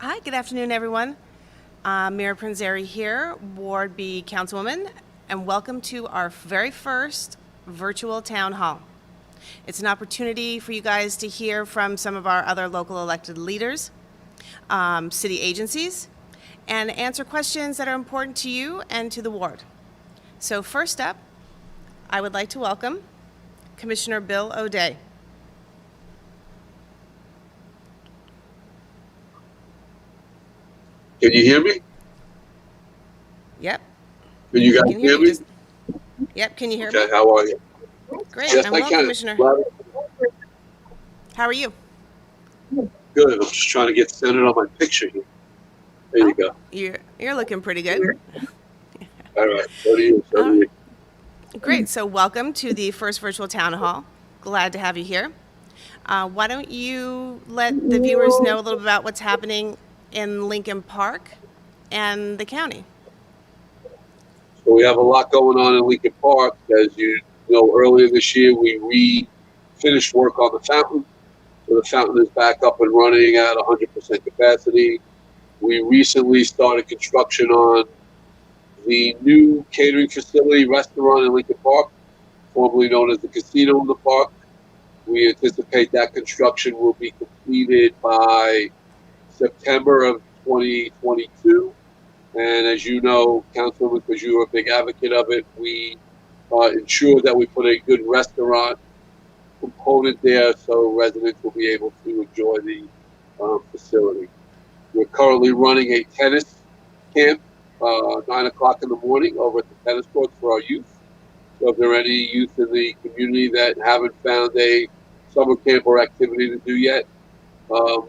Hi, good afternoon, everyone. Mira Prinz-Arey here, Ward B Councilwoman, and welcome to our very first virtual town hall. It's an opportunity for you guys to hear from some of our other local elected leaders, city agencies, and answer questions that are important to you and to the ward. So first up, I would like to welcome Commissioner Bill O'Day. Can you hear me? Yep. Can you guys hear me? Yep, can you hear me? Okay, how are you? Great, Yes, I'm I well, can. Commissioner. How are you? Good. I'm just trying to get centered on my picture here. There you go. You're looking pretty good. All right. So do you. So do you. Great, so welcome to the first virtual town hall. Glad to have you here. Why don't you let the viewers know a little bit about what's happening in Lincoln Park and the county? So we have a lot going on in Lincoln Park. As you know, earlier this year, we finished work on the fountain. So the fountain is back up and running at 100% capacity. We recently started construction on the new catering facility restaurant in Lincoln Park, formerly known as the casino in the park. We anticipate that construction will be completed by September of 2022. And as you know, Councilwoman, because you are a big advocate of it, we ensure that we put a good restaurant component there so residents will be able to enjoy the facility. We're currently running a tennis camp 9 o'clock in the morning over at the tennis courts for our youth. So if there are any youth in the community that haven't found a summer camp or activity to do yet,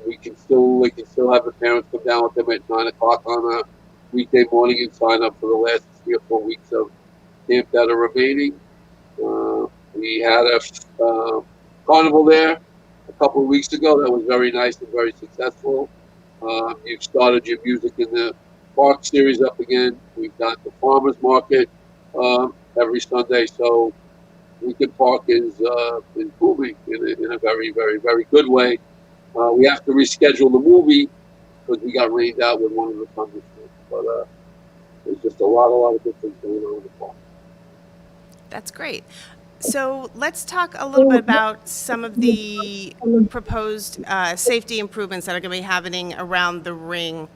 they can still have the parents come down with them at 9 o'clock on a weekday morning and sign up for the last 3 or 4 weeks of camp that are remaining. We had a carnival there a couple of weeks ago that was very nice and very successful. You've started your music in the park series up again. We've got the farmers market every Sunday, so Lincoln Park is booming in a very, very, very good way. We have to reschedule the movie because we got rained out with one of the thunderstorms. But there's just a lot of good things going on in the park. That's great. So let's talk a little bit about some of the proposed safety improvements that are going to be happening around the ring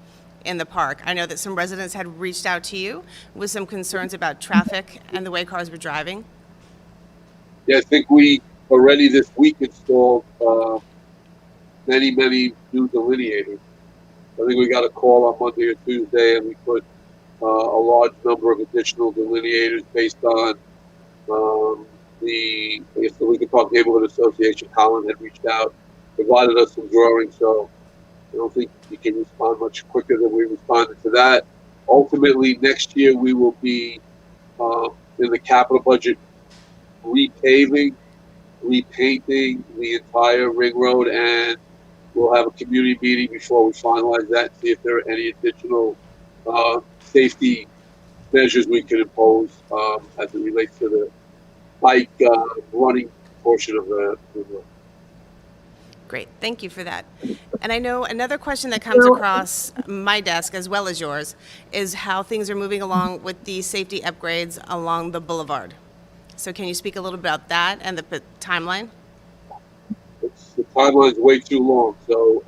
in the park. I know that some residents had reached out to you with some concerns about traffic and the way cars were driving. Yeah, I think we already this week installed many new delineators. I think we got a call on Monday or Tuesday, and we put a large number of additional delineators based on the Lincoln Park Neighborhood Association. Colin had reached out, provided us some drawings, so I don't think you can respond much quicker than we responded to that. Ultimately, next year we will be in the capital budget repaving, repainting the entire ring road, and we'll have a community meeting before we finalize that and see if there are any additional safety measures we can impose as it relates to the bike running portion of the road. Great, thank you for that. And I know another question that comes across my desk as well as yours is how things are moving along with the safety upgrades along the boulevard. So can you speak a little bit about that and the timeline? The timeline's way too long. So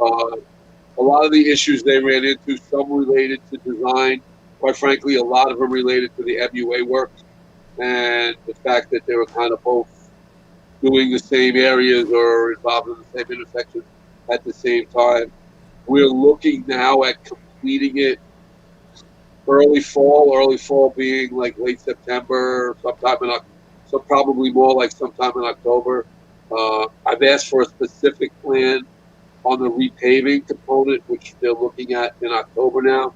a lot of the issues they ran into, some related to design, quite frankly, a lot of them related to the MUA work and the fact that they were kind of both doing the same areas or involved in the same intersection at the same time. We're looking now at completing it early fall being like late September, so probably more like sometime in October. I've asked for a specific plan on the repaving component, which they're looking at in October now.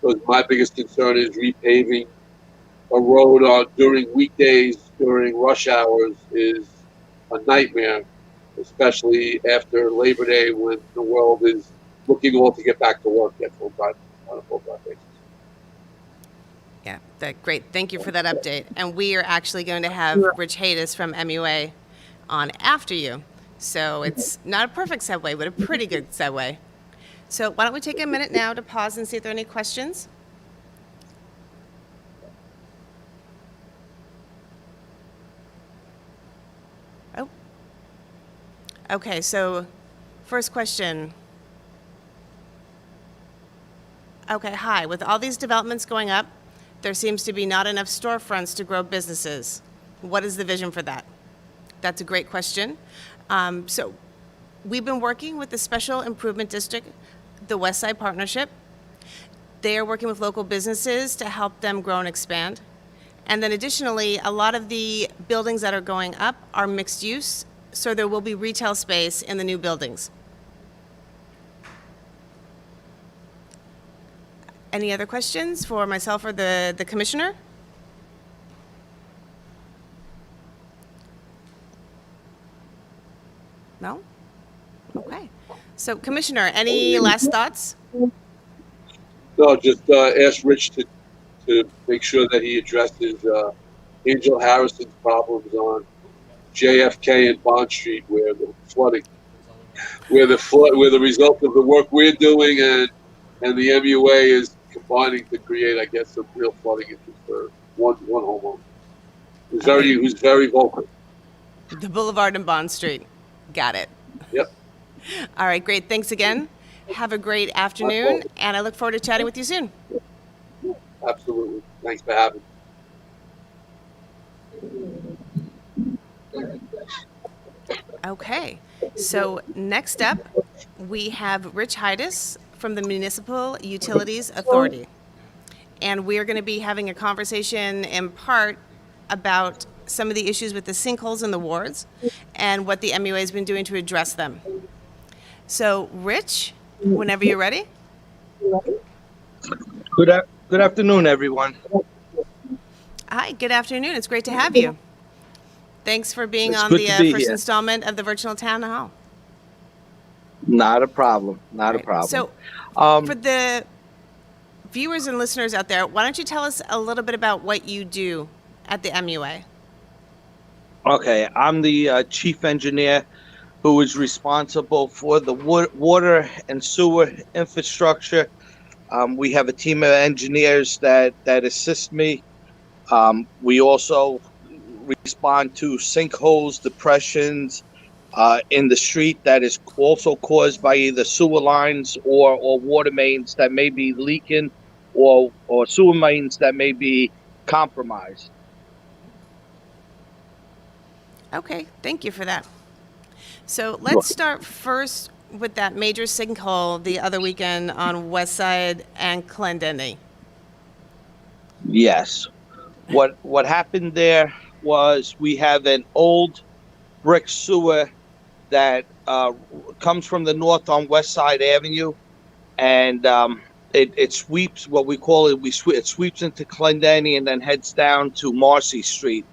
Because my biggest concern is repaving a road during weekdays, during rush hours, is a nightmare, especially after Labor Day when the world is looking all to get back to work on a full-time basis. Yeah, great. Thank you for that update. And we are actually going to have Rich Hydus from MUA on after you. So it's not a perfect segue, but a pretty good segue. So why don't we take a minute now to pause and see if there are any questions? Oh. Okay, so first question. Okay, hi. With all these developments going up, there seems to be not enough storefronts to grow businesses. What is the vision for that? That's a great question. So we've been working with the Special Improvement District, the West Side Partnership. They are working with local businesses to help them grow and expand. And then additionally, a lot of the buildings that are going up are mixed use, so there will be retail space in the new buildings. Any other questions for myself or the commissioner? No? Okay. So Commissioner, any last thoughts? No, just ask Rich to make sure that he addresses Angel Harrison's problems on JFK and Bond Street, where the flooding, where the result of the work we're doing and the MUA is combining to create, I guess, some real flooding issues for one homeowner who's very vocal. The Boulevard and Bond Street. Got it. Yep. All right, great. Thanks again. Have a great afternoon, and I look forward to chatting with you soon. Absolutely. Thanks for having me. Okay, so next up, we have Rich Hydus from the Municipal Utilities Authority. And we're going to be having a conversation in part about some of the issues with the sinkholes in the wards and what the MUA has been doing to address them. So, Rich, whenever you're ready. Good afternoon, everyone. Hi, good afternoon. It's great to have you. Thanks for being It's on good the to be first here. installment of the virtual town hall. Not a problem. Not a Right. problem. So, for the viewers and listeners out there, why don't you tell us a little bit about what you do at the MUA? Okay, I'm the chief engineer who is responsible for the water and sewer infrastructure. We have a team of engineers that assist me. We also respond to sinkholes, depressions in the street that is also caused by either sewer lines or water mains that may be leaking or sewer mains that may be compromised. Okay, thank you for that. So let's start first with that major sinkhole the other weekend on West Side and Clendenny. Yes. What happened there was we have an old brick sewer that comes from the north on West Side Avenue, and it sweeps what we call it. It sweeps into Clendenny and then heads down to Marcy Street.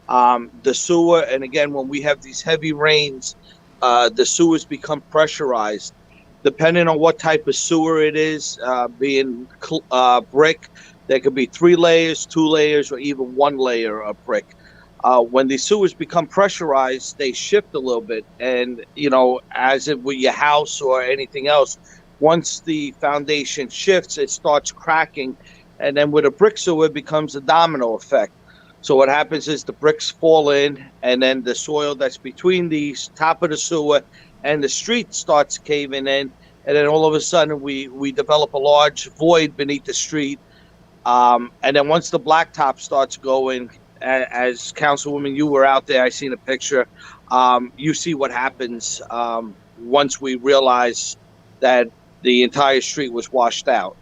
The sewer, and again, when we have these heavy rains, the sewers become pressurized. Depending on what type of sewer it is, being brick, there could be 3 layers, 2 layers, or even 1 layer of brick. When the sewers become pressurized, they shift a little bit. And, as if with your house or anything else, once the foundation shifts, it starts cracking. And then with a brick sewer, it becomes a domino effect. So what happens is the bricks fall in, and then the soil that's between the top of the sewer and the street starts caving in. And then all of a sudden, we develop a large void beneath the street. And then once the blacktop starts going, as Councilwoman, you were out there, I seen a picture. You see what happens once we realize that the entire street was washed out.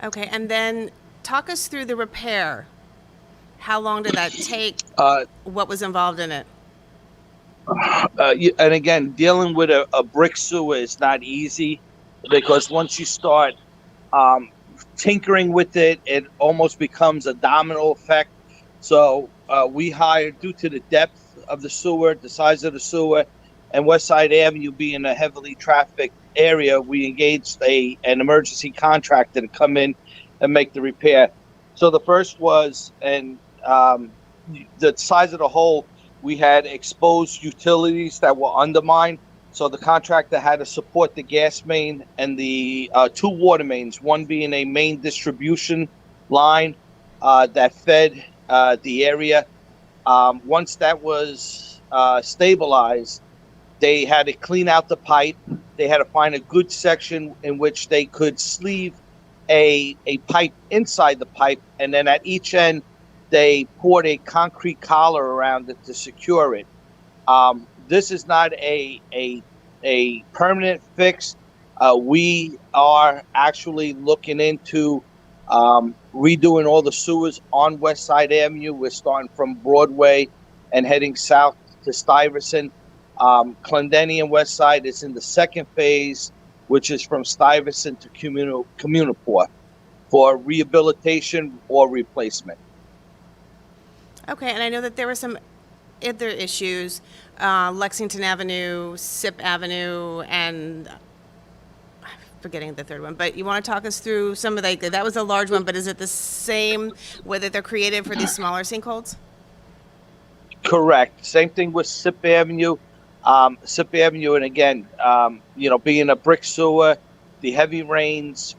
Okay, and then talk us through the repair. How long did that take? What was involved in it? And again, dealing with a brick sewer is not easy, because once you start tinkering with it, it almost becomes a domino effect. So we hired, due to the depth of the sewer, the size of the sewer, and West Side Avenue being a heavily trafficked area, we engaged an emergency contractor to come in and make the repair. So the first was, and the size of the hole, we had exposed utilities that were undermined. So the contractor had to support the gas main and the two water mains, one being a main distribution line that fed the area. Once that was stabilized, they had to clean out the pipe. They had to find a good section in which they could sleeve a pipe inside the pipe, and then at each end, they poured a concrete collar around it to secure it. This is not a permanent fix. We are actually looking into redoing all the sewers on West Side Avenue. We're starting from Broadway and heading south to Stuyvesant. Clendenny and West Side is in the second phase, which is from Stuyvesant to Communiport for rehabilitation or replacement. Okay, and I know that there were some other issues, Lexington Avenue, Sip Avenue, and I'm forgetting the third one, but you want to talk us through some of that was a large one, but is it the same, whether they're created for these smaller sinkholes? Correct. Same thing with Sip Avenue. Sip Avenue, and again, being a brick sewer, the heavy rains,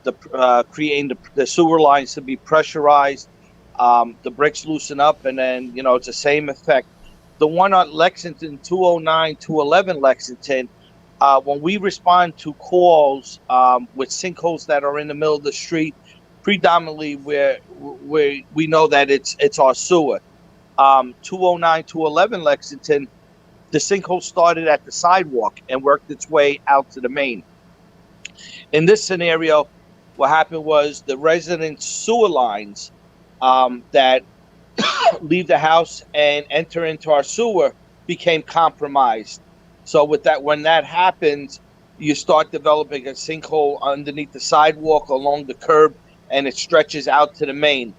creating the sewer lines to be pressurized, the bricks loosen up, and then, it's the same effect. The one on Lexington, 209, 211 Lexington, when we respond to calls with sinkholes that are in the middle of the street, predominantly where we know that it's our sewer. 209, 211 Lexington, the sinkhole started at the sidewalk and worked its way out to the main. In this scenario, what happened was the residents' sewer lines that leave the house and enter into our sewer became compromised. So with that, when that happens, you start developing a sinkhole underneath the sidewalk along the curb, and it stretches out to the main.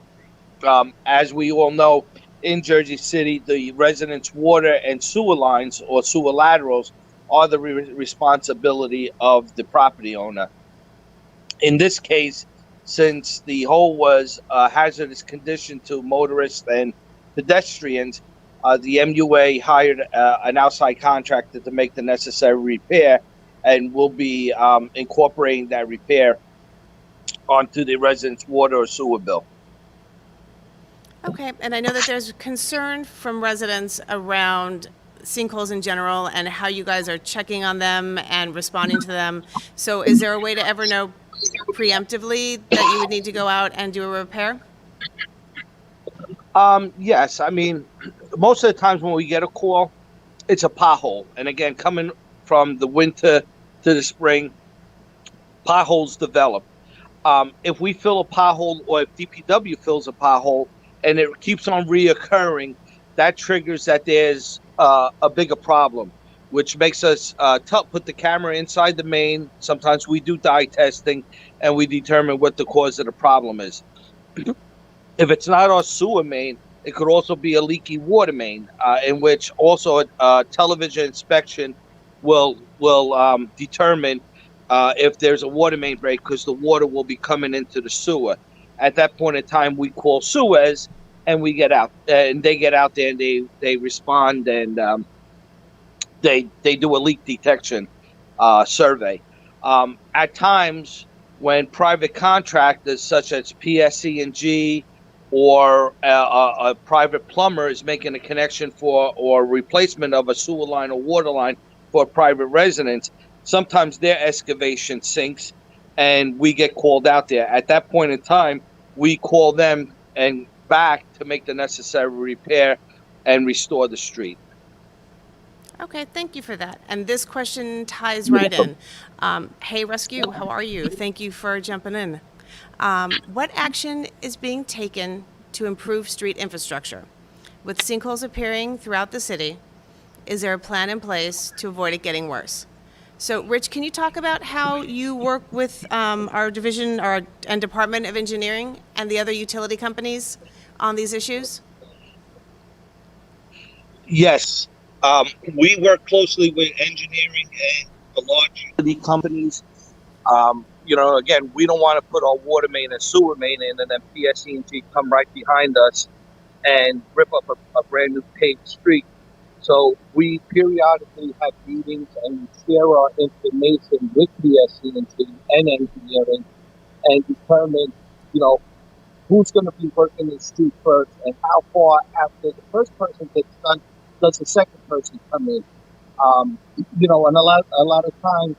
As we all know, in Jersey City, the residents' water and sewer lines or sewer laterals are the responsibility of the property owner. In this case, since the hole was a hazardous condition to motorists and pedestrians, the MUA hired an outside contractor to make the necessary repair, and will be incorporating that repair onto the residents' water or sewer bill. Okay, and I know that there's concern from residents around sinkholes in general and how you guys are checking on them and responding to them. So is there a way to ever know preemptively that you would need to go out and do a repair? Yes. I mean, most of the times when we get a call, it's a pothole. And again, coming from the winter to the spring, potholes develop. If we fill a pothole, or if DPW fills a pothole, and it keeps on reoccurring, that triggers that there's a bigger problem, which makes us put the camera inside the main. Sometimes we do dye testing, and we determine what the cause of the problem is. If it's not our sewer main, it could also be a leaky water main, in which also a television inspection will determine if there's a water main break, because the water will be coming into the sewer. At that point in time, we call Suez, and we get out, and they get out there, and they respond, and they do a leak detection survey. At times, when private contractors such as PSE&G or a private plumber is making a connection for or replacement of a sewer line or water line for a private residence, sometimes their excavation sinks, and we get called out there. At that point in time, we call them and back to make the necessary repair and restore the street. Okay, thank you for that. And this question ties right in. Hey, Rescue, how are you? Thank you for jumping in. What action is being taken to improve street infrastructure? With sinkholes appearing throughout the city, is there a plan in place to avoid it getting worse? So, Rich, can you talk about how you work with our division and Department of Engineering and the other utility companies on these issues? Yes. We work closely with engineering and the large utility companies. Again, we don't want to put our water main and sewer main in, and then PSE&G come right behind us and rip up a brand new paved street. So we periodically have meetings and we share our information with PSC&G and engineering and determine, you know, who's going to be working the street first and how far after the first person gets done does the second person come in. You know, and a lot of times,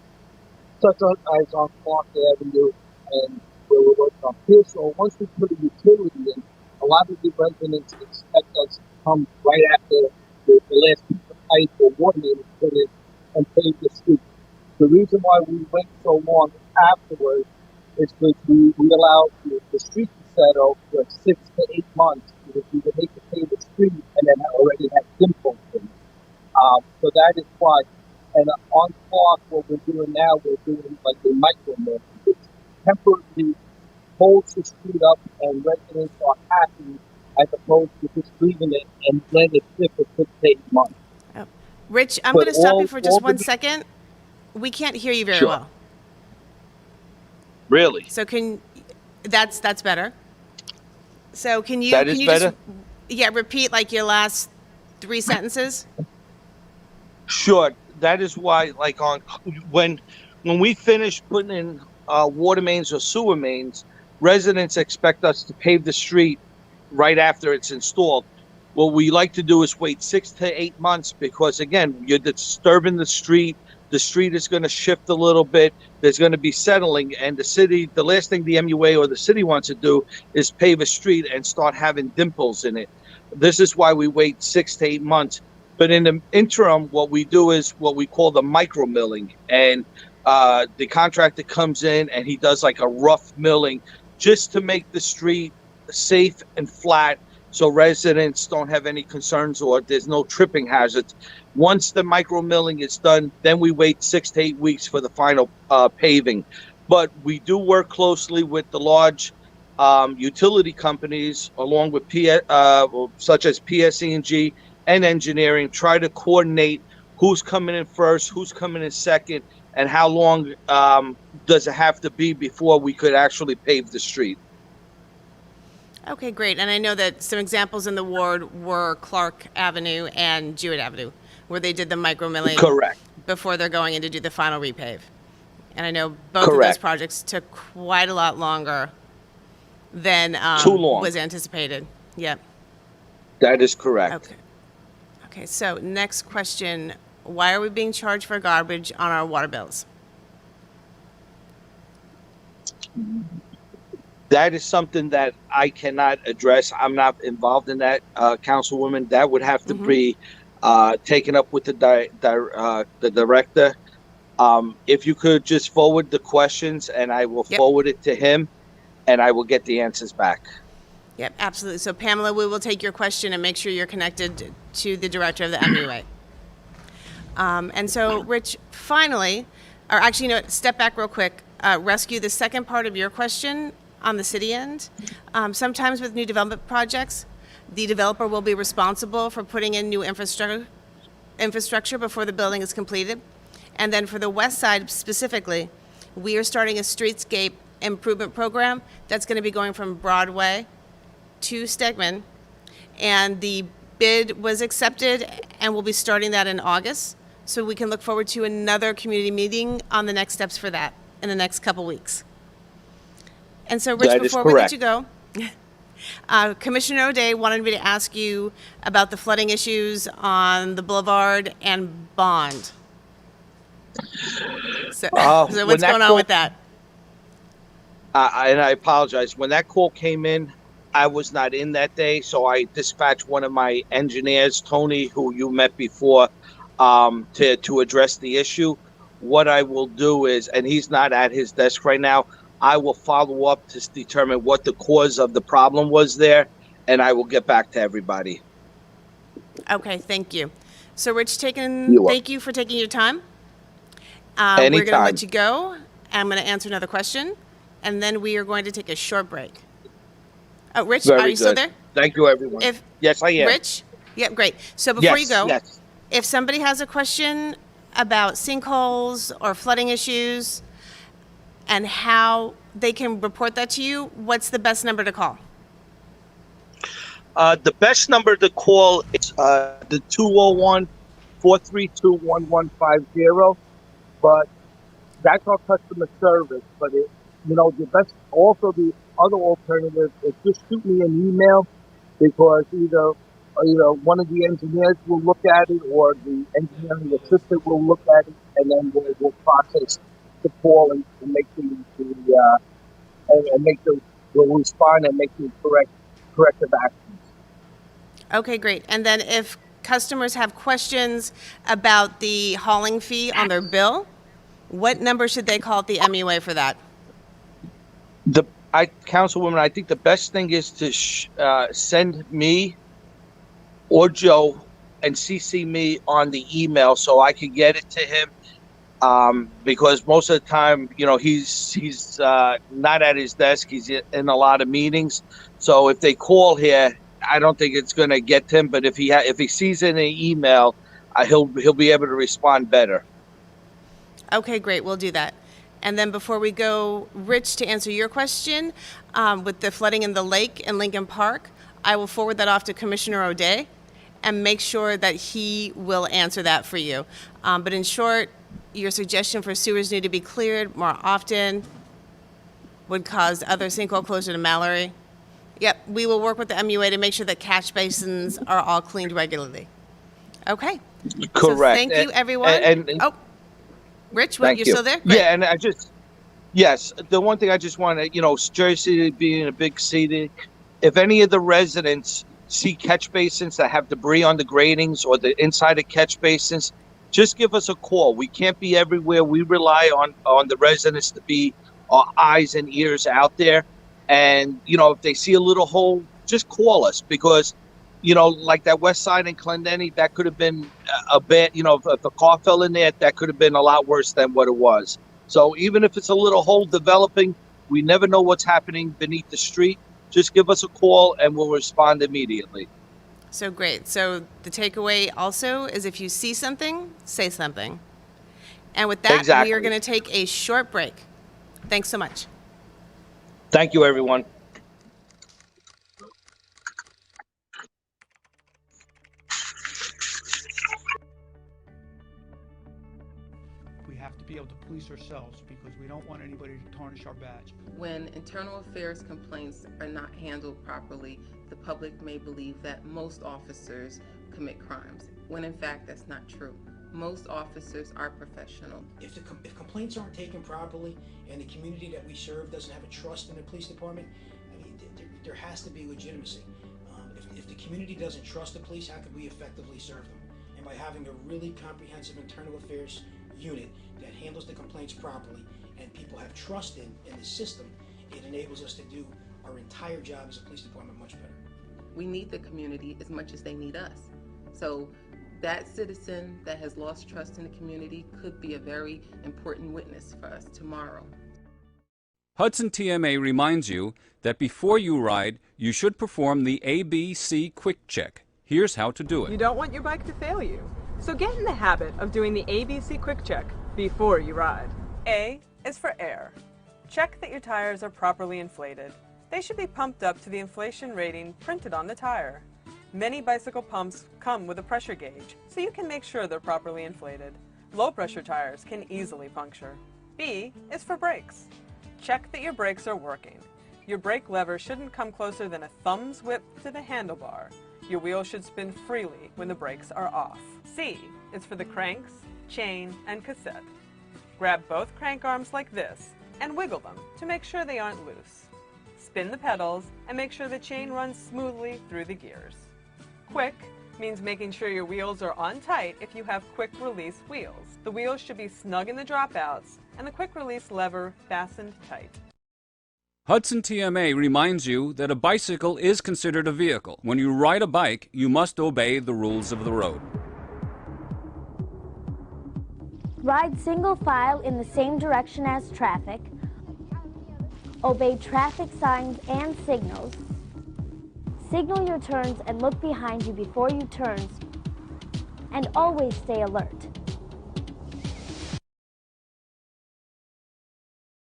such as on Clark Avenue and where we're working on Pearsall, once we put a utility in, a lot of the residents expect us to come right after the last piece of pipe or water main is put in and pave the street. The reason why we wait so long afterwards is because we allow the street to settle for 6 to 8 months because we can make the pave the street and then already have dimples in it. So that is why. And on Clark, what we're doing now, we're doing like a micro mill, which temporarily holds the street up and residents are happy as opposed to just leaving it and letting it sit for 6 to 8 months. Oh. Rich, I'm going to stop you for just 1 second. We can't hear you very well. Really? So that's better. So can you That is better? Just repeat like your last 3 sentences? Sure. That is why, like when we finish putting in water mains or sewer mains, residents expect us to pave the street right after it's installed. What we like to do is wait 6 to 8 months because, again, you're disturbing the street. The street is going to shift a little bit. There's going to be settling, and the last thing the MUA or the city wants to do is pave a street and start having dimples in it. This is why we wait 6 to 8 months. But in the interim, what we do is what we call the micro milling. And the contractor comes in and he does like a rough milling just to make the street safe and flat so residents don't have any concerns or there's no tripping hazards. Once the micro milling is done, then we wait 6 to 8 weeks for the final paving. But we do work closely with the large utility companies along with such as PSC&G and engineering, try to coordinate who's coming in first, who's coming in second, and how long does it have to be before we could actually pave the street. Okay, great. And I know that some examples in the ward were Clark Avenue and Jewett Avenue, where they did the micro milling Correct. before they're going in to do the final repave. And I know both Correct. of those projects took quite a lot longer than Too long. was anticipated. Yep. That is correct. Okay. Okay, so next question. Why are we being charged for garbage on our water bills? That is something that I cannot address. I'm not involved in that, Councilwoman. That would have to be taken up with the director. If you could just forward the questions and I will forward it to him and I will get the answers back. Yep, absolutely. So Pamela, we will take your question and make sure you're connected to the director of the MUA. And so, Rich, finally, or actually, you know what, step back real quick, rescue the second part of your question on the city end. Sometimes with new development projects, the developer will be responsible for putting in new infrastructure before the building is completed. And then for the west side specifically, we are starting a streetscape improvement program that's going to be going from Broadway to Stegman, and the bid was accepted, and we'll be starting that in August. So we can look forward to another community meeting on the next steps for that in the next couple weeks. And so, Rich, before we let you go, Commissioner O'Day wanted me to ask you about the flooding issues on the Boulevard and Bond. So what's going on with that? And I apologize. When that call came in, I was not in that day, so I dispatched one of my engineers, Tony, who you met before, to address the issue. What I will do is, and he's not at his desk right now, I will follow up to determine what the cause of the problem was there, and I will get back to everybody. Okay, thank you. So, Rich, thank you for taking your time. Anytime. We're going to let you go, and I'm going to answer another question, and then we are going to take a short break. Oh, Rich, are you still there? Thank you, everyone. Yes, I am. Rich? Yep, great. So before you go, yes. If somebody has a question about sinkholes or flooding issues and how they can report that to you, what's the best number to call? The best number to call is the 201-432-1150, but that's our customer service. But the best, also the other alternative is just shoot me an email, because either one of the engineers will look at it, or the engineering assistant will look at it, and then we'll process the call and make we'll respond and make the corrective actions. Okay, great. And then if customers have questions about the hauling fee on their bill, what number should they call at the MUA for that? Councilwoman, I think the best thing is to send me or Joe and CC me on the email so I can get it to him. Because most of the time, he's not at his desk. He's in a lot of meetings. So if they call here, I don't think it's going to get to him. But if he sees it in an email, he'll be able to respond better. Okay, great. We'll do that. And then before we go, Rich, to answer your question, with the flooding in the lake in Lincoln Park, I will forward that off to Commissioner O'Day and make sure that he will answer that for you. But in short, your suggestion for sewers need to be cleared more often would cause other sinkhole closure to Mallory. Yep, we will work with the MUA to make sure that catch basins are all cleaned regularly. Okay. Correct. So thank you, everyone. Rich, Thank you're you. still there? Great. Yeah, and yes, the one thing I just want to, Jersey City being a big city, if any of the residents see catch basins that have debris on the gratings or the inside of catch basins, just give us a call. We can't be everywhere. We rely on the residents to be our eyes and ears out there. And, if they see a little hole, just call us, because, like that west side in Clendenny, that could have been a bit, if the car fell in there, that could have been a lot worse than what it was. So even if it's a little hole developing, we never know what's happening beneath the street. Just give us a call and we'll respond immediately. So great. So the takeaway also is, if you see something, say something. And with that, Exactly. We are going to take a short break. Thanks so much. Thank you, everyone. We have to be able to police ourselves, because we don't want anybody to tarnish our badge. When internal affairs complaints are not handled properly, the public may believe that most officers commit crimes, when in fact that's not true. Most officers are professional. If complaints aren't taken properly and the community that we serve doesn't have a trust in the police department, there has to be legitimacy. If the community doesn't trust the police, how can we effectively serve them? And by having a really comprehensive internal affairs unit that handles the complaints properly and people have trust in the system, it enables us to do our entire job as a police department much better. We need the community as much as they need us. So that citizen that has lost trust in the community could be a very important witness for us tomorrow. Hudson TMA reminds you that before you ride, you should perform the ABC Quick Check. Here's how to do it. You don't want your bike to fail you, so get in the habit of doing the ABC Quick Check before you ride. A is for air. Check that your tires are properly inflated. They should be pumped up to the inflation rating printed on the tire. Many bicycle pumps come with a pressure gauge, so you can make sure they're properly inflated. Low pressure tires can easily puncture. B is for brakes. Check that your brakes are working. Your brake lever shouldn't come closer than a thumb's width to the handlebar. Your wheel should spin freely when the brakes are off. C is for the cranks, chain, and cassette. Grab both crank arms like this and wiggle them to make sure they aren't loose. Spin the pedals and make sure the chain runs smoothly through the gears. Quick means making sure your wheels are on tight if you have quick release wheels. The wheels should be snug in the dropouts and the quick release lever fastened tight. Hudson TMA reminds you that a bicycle is considered a vehicle. When you ride a bike, you must obey the rules of the road. Ride single file in the same direction as traffic. Obey traffic signs and signals. Signal your turns and look behind you before you turn. And always stay alert.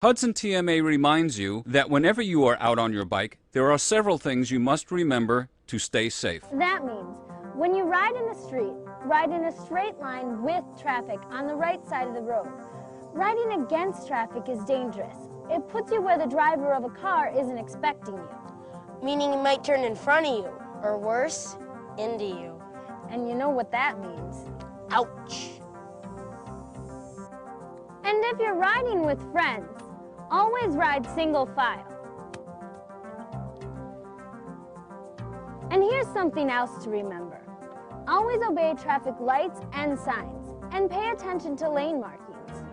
Hudson TMA reminds you that whenever you are out on your bike, there are several things you must remember to stay safe. That means when you ride in the street, ride in a straight line with traffic on the right side of the road. Riding against traffic is dangerous. It puts you where the driver of a car isn't expecting you. Meaning he might turn in front of you, or worse, into you. And you know what that means. Ouch. And if you're riding with friends, always ride single file. And here's something else to remember. Always obey traffic lights and signs, and pay attention to lane markings.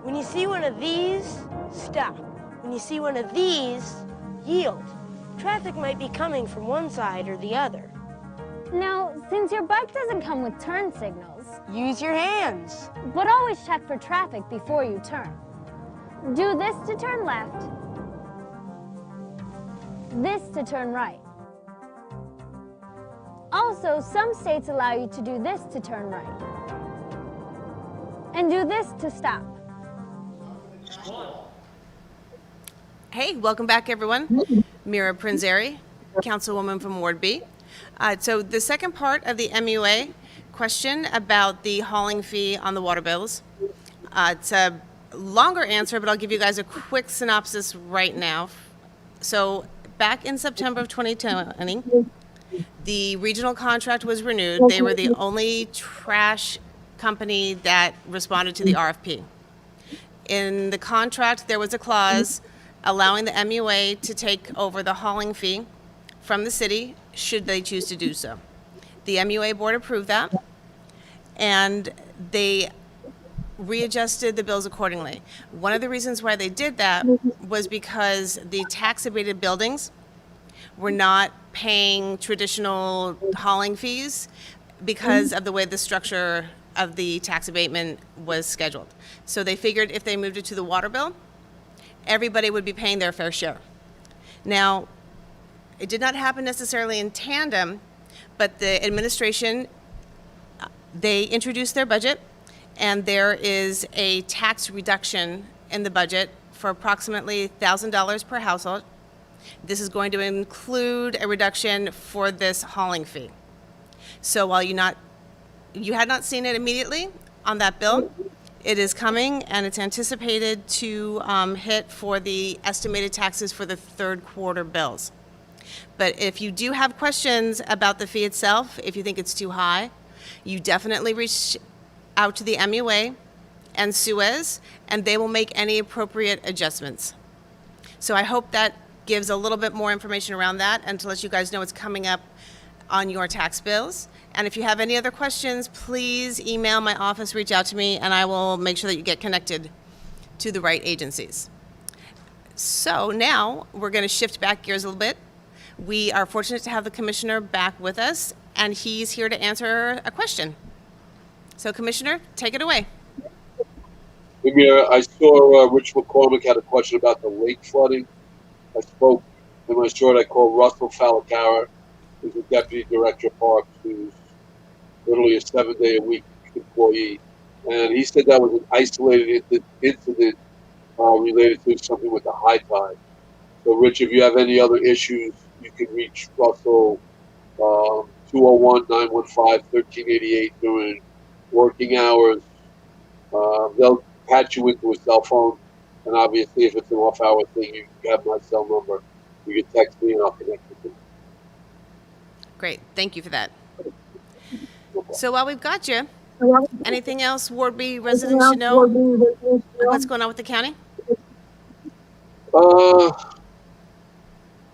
When you see one of these, stop. When you see one of these, yield. Traffic might be coming from one side or the other. Now, since your bike doesn't come with turn signals, use your hands. But always check for traffic before you turn. Do this to turn left, this to turn right. Also, some states allow you to do this to turn right, and do this to stop. Hey, welcome back, everyone. Mira Prinz-Arey, Councilwoman from Ward B. So the second part of the MUA question about the hauling fee on the water bills. It's a longer answer, but I'll give you guys a quick synopsis right now. So back in September of 2020, the regional contract was renewed. They were the only trash company that responded to the RFP. In the contract, there was a clause allowing the MUA to take over the hauling fee from the city should they choose to do so. The MUA board approved that, and they readjusted the bills accordingly. One of the reasons why they did that was because the tax abated buildings were not paying traditional hauling fees because of the way the structure of the tax abatement was scheduled. So they figured if they moved it to the water bill, everybody would be paying their fair share. Now, it did not happen necessarily in tandem, but the administration, they introduced their budget, and there is a tax reduction in the budget for approximately $1,000 per household. This is going to include a reduction for this hauling fee. So while you had not seen it immediately on that bill, it is coming, and it's anticipated to hit for the estimated taxes for the third quarter bills. But if you do have questions about the fee itself, if you think it's too high, you definitely reach out to the MUA and Suez, and they will make any appropriate adjustments. So I hope that gives a little bit more information around that, and to let you guys know it's coming up on your tax bills. And if you have any other questions, please email my office, reach out to me, and I will make sure that you get connected to the right agencies. So now we're going to shift back gears a little bit. We are fortunate to have the commissioner back with us, and he's here to answer a question. So Commissioner, take it away. Hey, Mira, I saw Rich McCormick had a question about the lake flooding. I spoke in my short, I called Russell Falacara, who's the Deputy Director of Parks, who's literally a 7-day-a-week employee. And he said that was an isolated incident related to something with the high tide. So, Rich, if you have any other issues, you can reach Russell 201-915-1388 during working hours. They'll patch you into a cell phone. And obviously, if it's an off-hour thing, you have my cell number. You can text me and I'll connect with you. Great, thank you for that. So while we've got you, anything else Ward B residents should know? What's going on with the county? What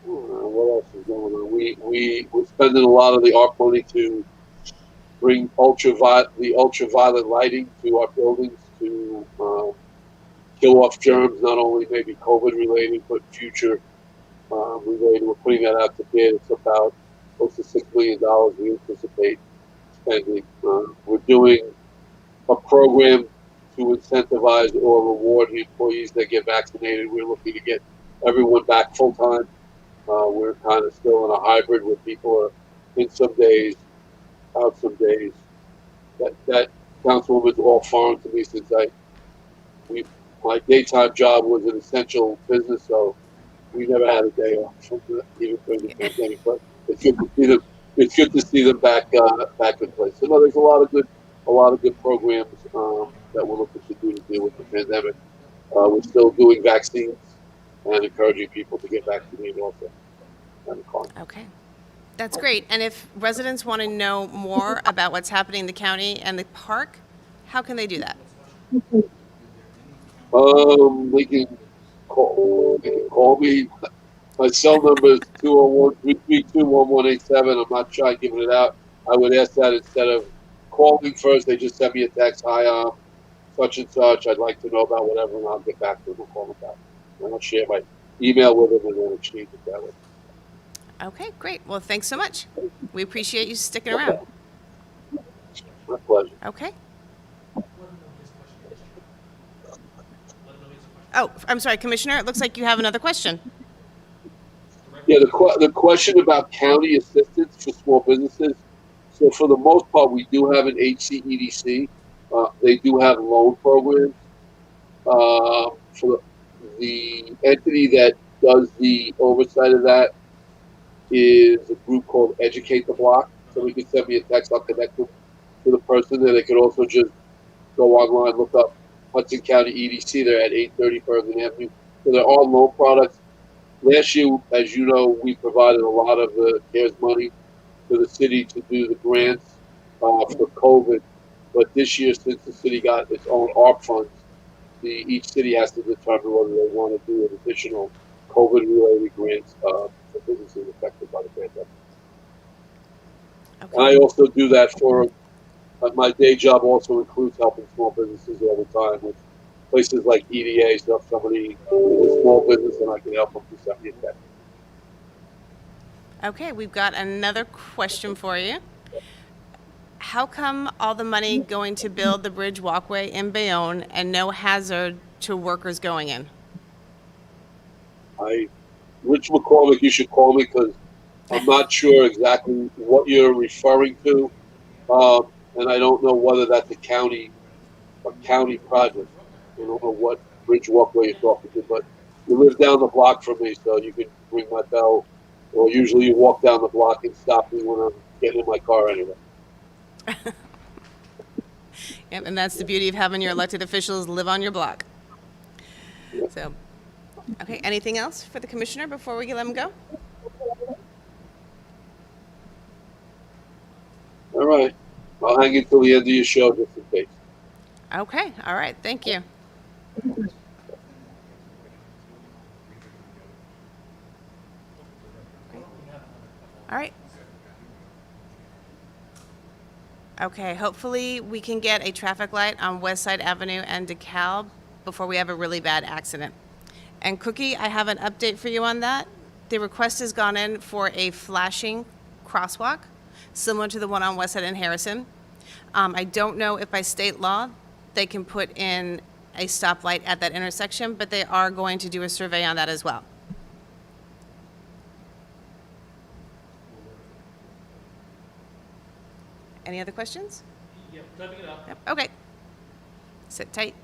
else is going on? We're spending a lot of the ARP money to bring the ultraviolet lighting to our buildings to kill off germs, not only maybe COVID related, but future related. We're putting that out to bid. It's about close to $6 million we anticipate spending. We're doing a program to incentivize or reward the employees that get vaccinated. We're looking to get everyone back full time. We're kind of still in a hybrid where people are in some days, out some days. That Councilwoman's all foreign to me since my daytime job was an essential business, so we never had a day off from even during the pandemic. But it's good to see them. It's good to see them back in place. So no, there's a lot of good programs that we're looking to do to deal with the pandemic. We're still doing vaccines and encouraging people to get vaccinated also. Okay. That's great. And if residents want to know more about what's happening in the county and the park, how can they do that? They can call me. My cell number is 201-332-1187. I'm not shy giving it out. I would ask that instead of calling first, they just send me a text. Hi, such and such. I'd like to know about whatever, and I'll get back to them. I'll call them back. And I'll share my email with them, and then exchange it that way. Okay, great. Well, thanks so much. We appreciate you sticking around. My pleasure. Okay. Oh, I'm sorry, Commissioner. It looks like you have another question. Yeah, the question about county assistance for small businesses. So for the most part, we do have an HCEDC. They do have loan programs. For the entity that does the oversight of that is a group called Educate the Block. So we can send me a text. I'll connect them to the person. Then they could also just go online, look up Hudson County EDC. They're at 830 Bergen Avenue. So they're all loan products. Last year, as you know, we provided a lot of the CARES money to the city to do the grants for COVID. But this year, since the city got its own ARP funds, each city has to determine whether they want to do an additional COVID-related grants for businesses affected by the pandemic. Okay. And I also do that for my day job. Also includes helping small businesses all the time with places like EDA. So if somebody is a small business, and I can help them do something like that. Okay, we've got another question for you. How come all the money going to build the bridge walkway in Bayonne and no hazard to workers going in? Rich McCormick, you should call me because I'm not sure exactly what you're referring to, and I don't know whether that's a county project. I don't know what bridge walkway you're talking to, but you live down the block from me, so you can ring my bell, or usually you walk down the block and stop me when I'm getting in my car anyway. Yep, and that's the beauty of having your elected officials live on your block. Yep. So, okay, anything else for the commissioner before we let him go? All right, I'll hang it till the end of your show just in case. Okay, all right, thank you. All right. Okay, hopefully we can get a traffic light on West Side Avenue and DeKalb before we have a really bad accident. And Cookie, I have an update for you on that. The request has gone in for a flashing crosswalk, similar to the one on West Side and Harrison. I don't know if by state law they can put in a stoplight at that intersection, but they are going to do a survey on that as well. Any other questions? Yep, typing it up. Yep. Okay. Sit tight.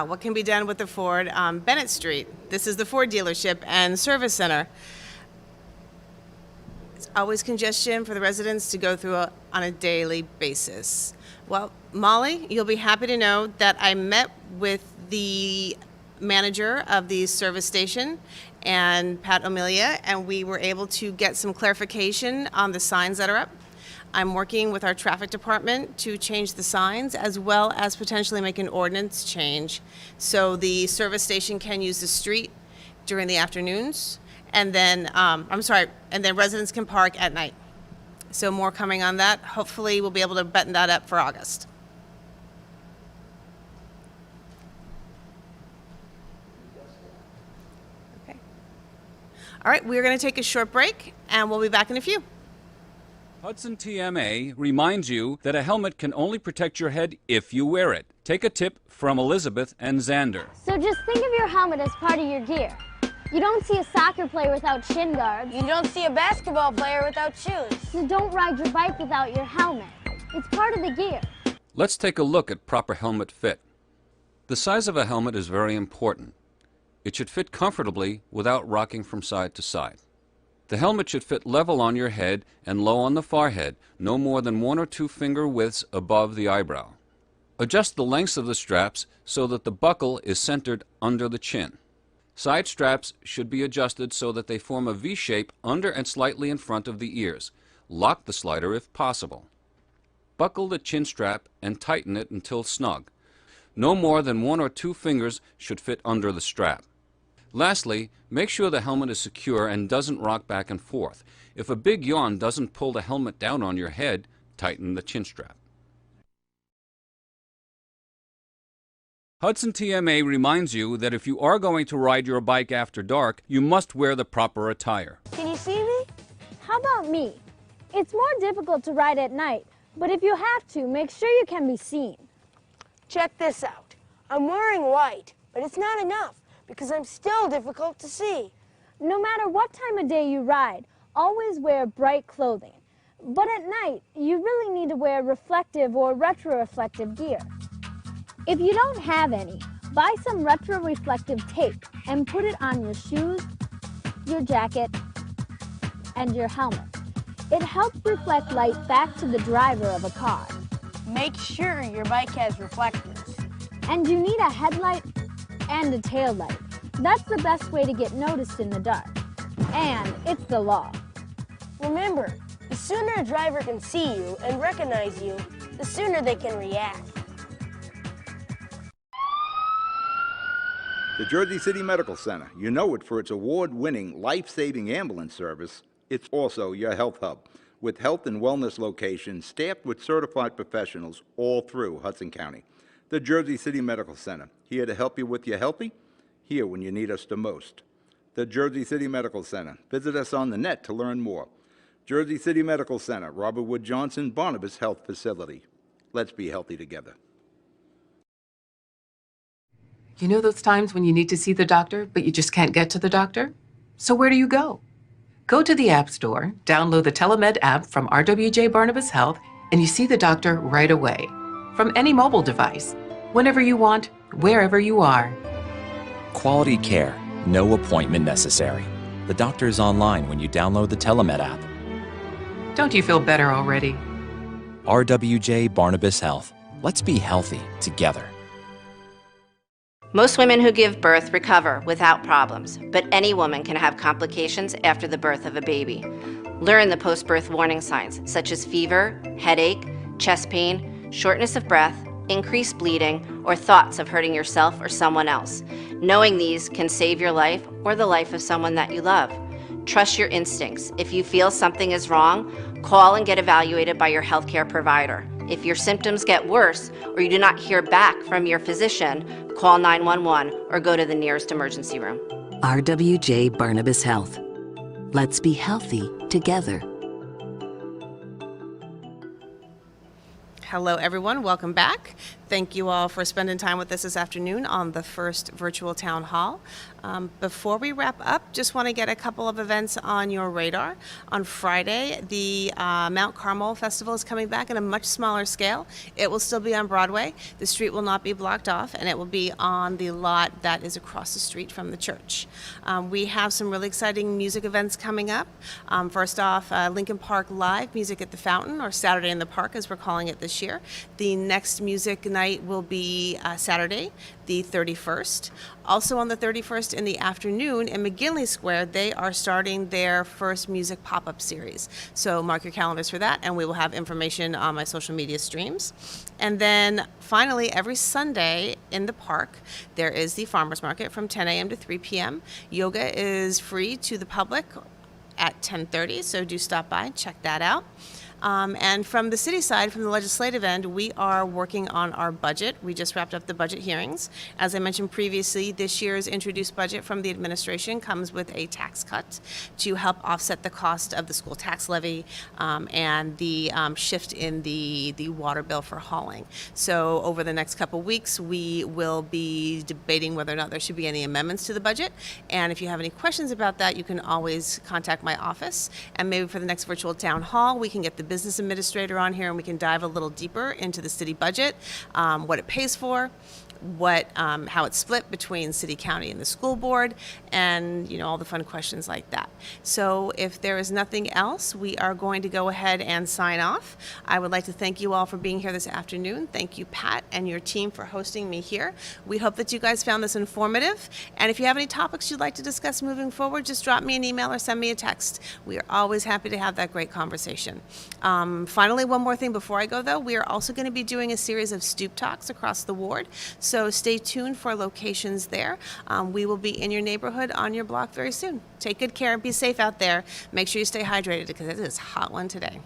What can be done with the Ford on Bennett Street? This is the Ford dealership and service center. It's always congestion for the residents to go through on a daily basis. Well, Molly, you'll be happy to know that I met with the manager of the service station and Pat O'Melia, and we were able to get some clarification on the signs that are up. I'm working with our traffic department to change the signs as well as potentially make an ordinance change so the service station can use the street during the afternoons, and then and then residents can park at night. So more coming on that. Hopefully we'll be able to button that up for August. Okay. All right, we're going to take a short break, and we'll be back in a few. Hudson TMA reminds you that a helmet can only protect your head if you wear it. Take a tip from Elizabeth and Xander. So just think of your helmet as part of your gear. You don't see a soccer player without shin guards. You don't see a basketball player without shoes. So don't ride your bike without your helmet. It's part of the gear. Let's take a look at proper helmet fit. The size of a helmet is very important. It should fit comfortably without rocking from side to side. The helmet should fit level on your head and low on the forehead, no more than 1 or 2 finger widths above the eyebrow. Adjust the lengths of the straps so that the buckle is centered under the chin. Side straps should be adjusted so that they form a V shape under and slightly in front of the ears. Lock the slider if possible. Buckle the chin strap and tighten it until snug. No more than 1 or 2 fingers should fit under the strap. Lastly, make sure the helmet is secure and doesn't rock back and forth. If a big yawn doesn't pull the helmet down on your head, tighten the chin strap. Hudson TMA reminds you that if you are going to ride your bike after dark, you must wear the proper attire. Can you see me? How about me? It's more difficult to ride at night, but if you have to, make sure you can be seen. Check this out. I'm wearing white, but it's not enough because I'm still difficult to see. No matter what time of day you ride, always wear bright clothing. But at night, you really need to wear reflective or retroreflective gear. If you don't have any, buy some retroreflective tape and put it on your shoes, your jacket, and your helmet. It helps reflect light back to the driver of a car. Make sure your bike has reflectors. And you need a headlight and a tail light. That's the best way to get noticed in the dark. And it's the law. Remember, the sooner a driver can see you and recognize you, the sooner they can react. The Jersey City Medical Center. You know it for its award-winning life-saving ambulance service. It's also your health hub, with health and wellness locations staffed with certified professionals all through Hudson County. The Jersey City Medical Center, here to help you with your healthy, here when you need us the most. The Jersey City Medical Center. Visit us on the net to learn more. Jersey City Medical Center, Robert Wood Johnson, Barnabas Health Facility. Let's be healthy together. You know those times when you need to see the doctor, but you just can't get to the doctor? So where do you go? Go to the App Store, download the TeleMed app from RWJ Barnabas Health, and you see the doctor right away. From any mobile device, whenever you want, wherever you are. Quality care, no appointment necessary. The doctor is online when you download the TeleMed app. Don't you feel better already? RWJ Barnabas Health. Let's be healthy together. Most women who give birth recover without problems, but any woman can have complications after the birth of a baby. Learn the post-birth warning signs, such as fever, headache, chest pain, shortness of breath, increased bleeding, or thoughts of hurting yourself or someone else. Knowing these can save your life or the life of someone that you love. Trust your instincts. If you feel something is wrong, call and get evaluated by your healthcare provider. If your symptoms get worse or you do not hear back from your physician, call 911 or go to the nearest emergency room. RWJ Barnabas Health. Let's be healthy together. Hello, everyone. Welcome back. Thank you all for spending time with us this afternoon on the first virtual town hall. Before we wrap up, just want to get a couple of events on your radar. On Friday, the Mount Carmel Festival is coming back at a much smaller scale. It will still be on Broadway. The street will not be blocked off, and it will be on the lot that is across the street from the church. We have some really exciting music events coming up. First off, Lincoln Park Live, Music at the Fountain, or Saturday in the Park as we're calling it this year. The next music night will be Saturday, the 31st. Also on the 31st in the afternoon in McGinley Square, they are starting their first music pop-up series. So mark your calendars for that, and we will have information on my social media streams. And then finally, every Sunday in the park, there is the farmers market from 10 a.m. to 3 p.m. Yoga is free to the public at 10:30, so do stop by and check that out. And from the city side, from the legislative end, we are working on our budget. We just wrapped up the budget hearings. As I mentioned previously, this year's introduced budget from the administration comes with a tax cut to help offset the cost of the school tax levy and the shift in the water bill for hauling. So over the next couple weeks, we will be debating whether or not there should be any amendments to the budget. And if you have any questions about that, you can always contact my office. And maybe for the next virtual town hall, we can get the business administrator on here and we can dive a little deeper into the city budget, what it pays for, how it's split between city, county, and the school board, and all the fun questions like that. So if there is nothing else, we are going to go ahead and sign off. I would like to thank you all for being here this afternoon. Thank you, Pat, and your team for hosting me here. We hope that you guys found this informative. And if you have any topics you'd like to discuss moving forward, just drop me an email or send me a text. We are always happy to have that great conversation. Finally, one more thing before I go, though. We are also going to be doing a series of stoop talks across the ward. So stay tuned for locations there. We will be in your neighborhood on your block very soon. Take good care and be safe out there. Make sure you stay hydrated because it is a hot one today.